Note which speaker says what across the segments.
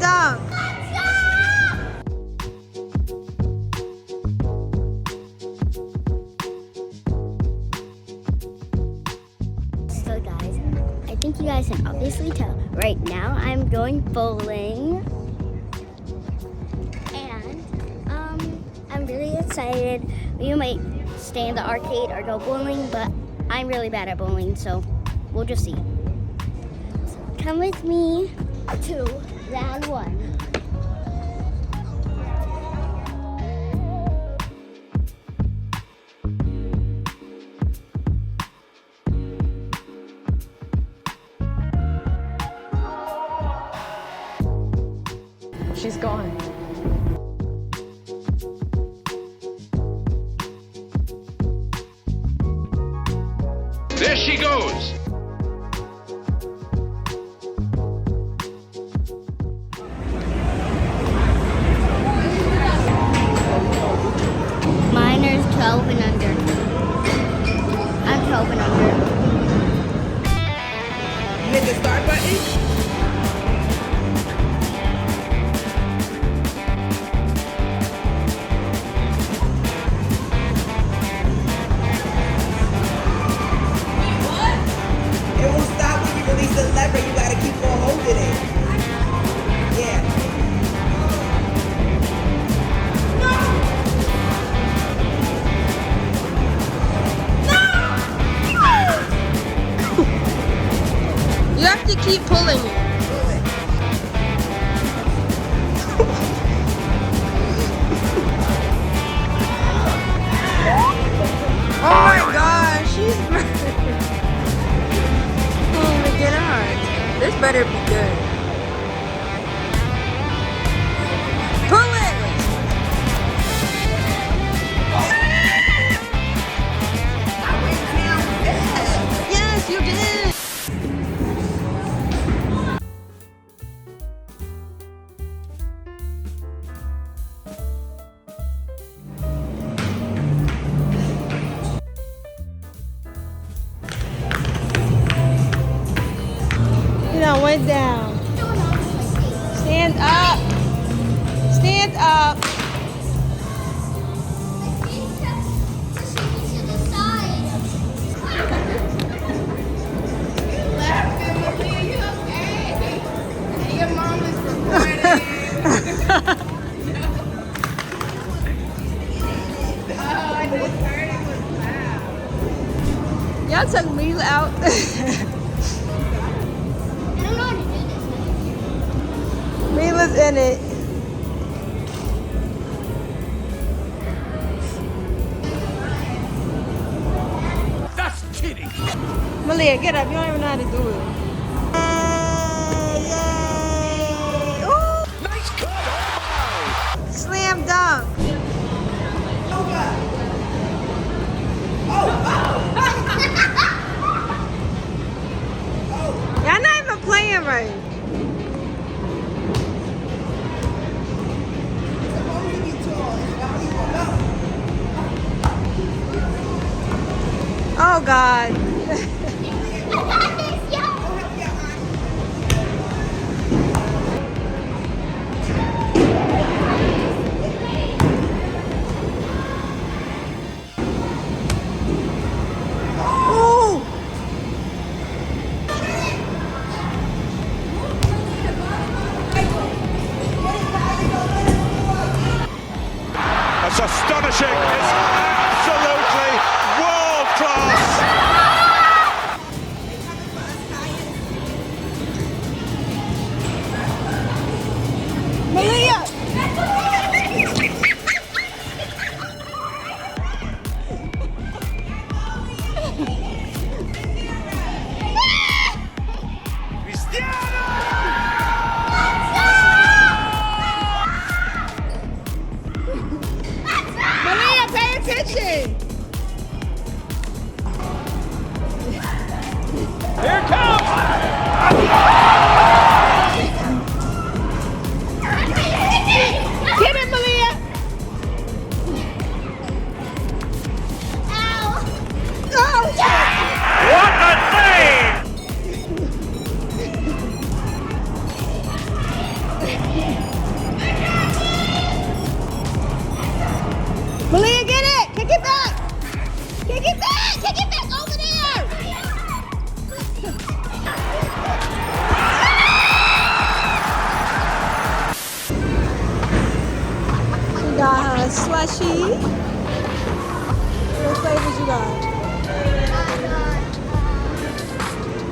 Speaker 1: dunk.
Speaker 2: So guys, I think you guys can obviously tell. Right now I'm going bowling. And I'm really excited. We might stay in the arcade or go bowling, but I'm really bad at bowling, so we'll just see. So come with me to round one.
Speaker 1: She's gone.
Speaker 3: There she goes.
Speaker 2: Miner's 12 and under. I'm 12 and under.
Speaker 4: You hit the start button? It won't stop when you release the lever. You gotta keep on holding it. Yeah.
Speaker 1: You have to keep pulling it. Oh my gosh, she's can't even get on. This better be good. Pull it! Yes, you did! You know, went down. Stand up. Stand up. Y'all took me out. Mila's in it.
Speaker 3: That's kidding.
Speaker 1: Maliah, get up. You don't even know how to do it. Yay! Ooh,
Speaker 3: Nice cut. Oh
Speaker 1: slam dunk. Y'all not even playing right. Oh God. Ooh.
Speaker 3: That's astonishing. It's absolutely world class.
Speaker 1: slushy. What flavors you got?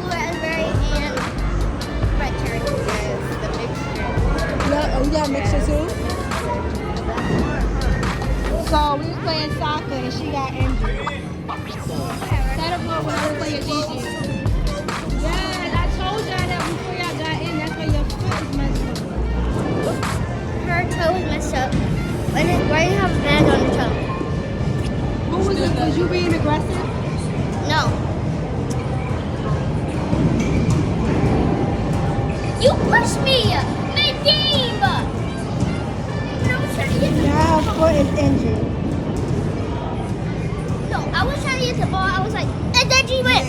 Speaker 2: Blueberry and red cherry. The mixture.
Speaker 1: Oh, you got a mixture too? So we was playing soccer and she got injured. Set up when I was playing DG. Yeah, I told y'all that before y'all got in. That's why your foot is messed up.
Speaker 2: Her toe is messed up. Why do you have a bag on your toe?
Speaker 1: Who was it? Was you being aggressive?
Speaker 2: No. You pushed me! Mid-game! I was trying to get the
Speaker 1: Yeah, her foot is injured.
Speaker 2: No, I was trying to get the ball. I was like, and then she went.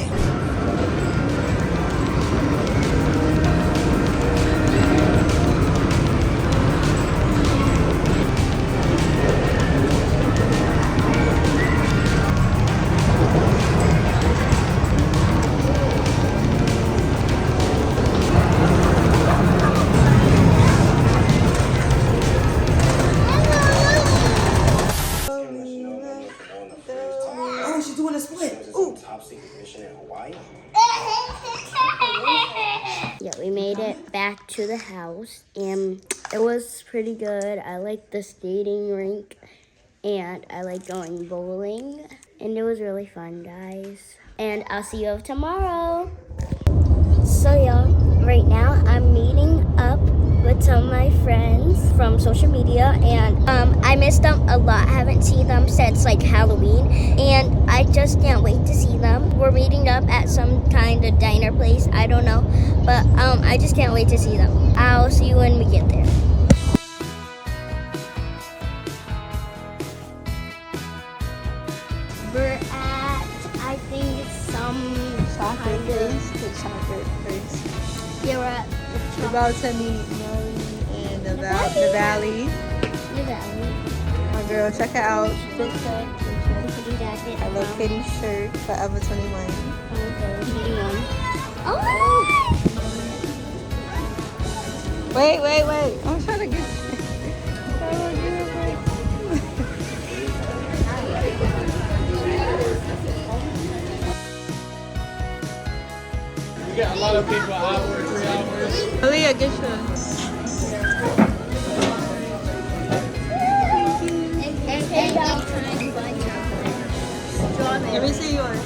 Speaker 4: Oh, she's doing a split. Ooh.
Speaker 2: Yeah, we made it back to the house, and it was pretty good. I liked the skating rink, and I like going bowling, and it was really fun, guys. And I'll see you tomorrow. So y'all, right now I'm meeting up with some of my friends from social media, and I missed them a lot. I haven't seen them since like Halloween, and I just can't wait to see them. We're meeting up at some kind of diner place, I don't know, but I just can't wait to see them. I'll see you when we get there. We're at, I think it's some
Speaker 1: Soccer
Speaker 2: kind of,
Speaker 1: first. Take soccer first.
Speaker 2: yeah, we're at
Speaker 1: We're about to meet Maliah and the Valley.
Speaker 2: the valley.
Speaker 1: My girl, check her out.
Speaker 2: Kitty jacket.
Speaker 1: Hello Kitty shirt, Forever 21.
Speaker 2: Oh!
Speaker 1: Wait. I'm trying to get.
Speaker 5: We got a lot of people out for 3 hours.
Speaker 1: Maliah, get yours. Let me see yours.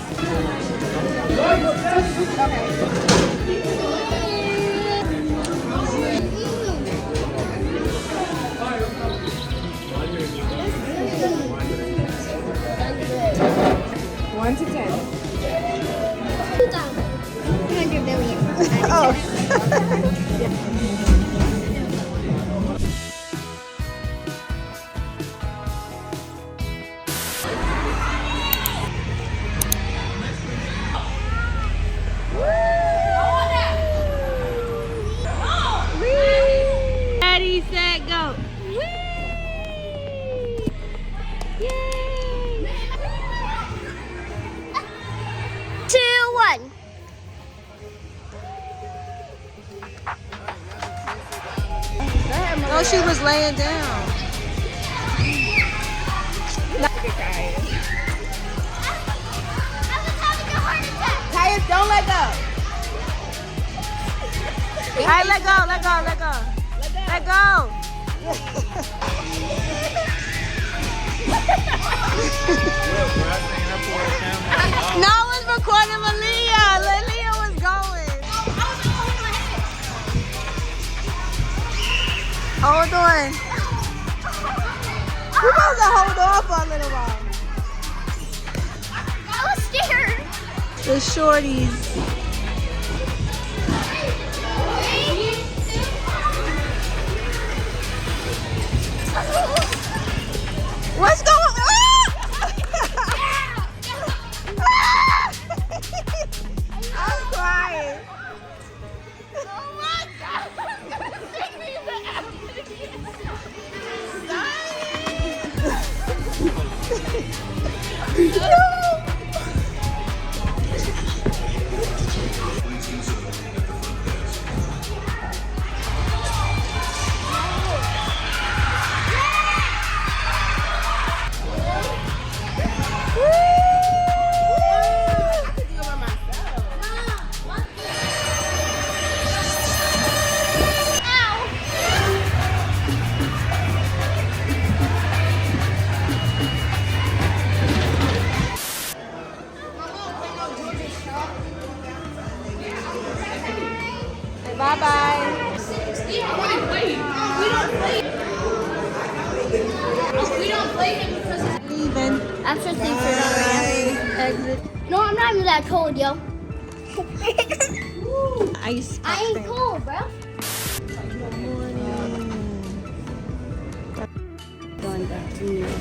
Speaker 1: One to 10.
Speaker 2: 200 billion.
Speaker 1: Oh. Ready, set, go. Yay!
Speaker 2: 2, 1.
Speaker 1: No, she was laying down. Tyus, don't let go. All right, let go. Let go. No one's recording Maliah. Maliah was going. Hold on. We're supposed to hold on for a little while.
Speaker 2: I was scared.
Speaker 1: The shorties. What's going on? I'm crying.
Speaker 2: Oh my God.
Speaker 1: Bye-bye. Leaving.
Speaker 2: I'm supposed to leave for exit. No, I'm not even that cold, yo.
Speaker 1: Ice
Speaker 2: I ain't cold, bro. Going back to New York.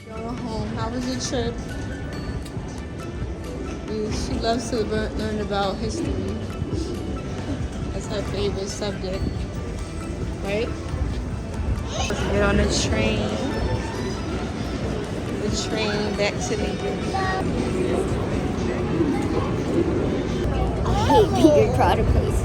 Speaker 1: Going home. How was your trip? She loves to learn about history. That's her favorite subject. Right? Let's get on the train. The train back to New York.
Speaker 2: I hate being crowded places.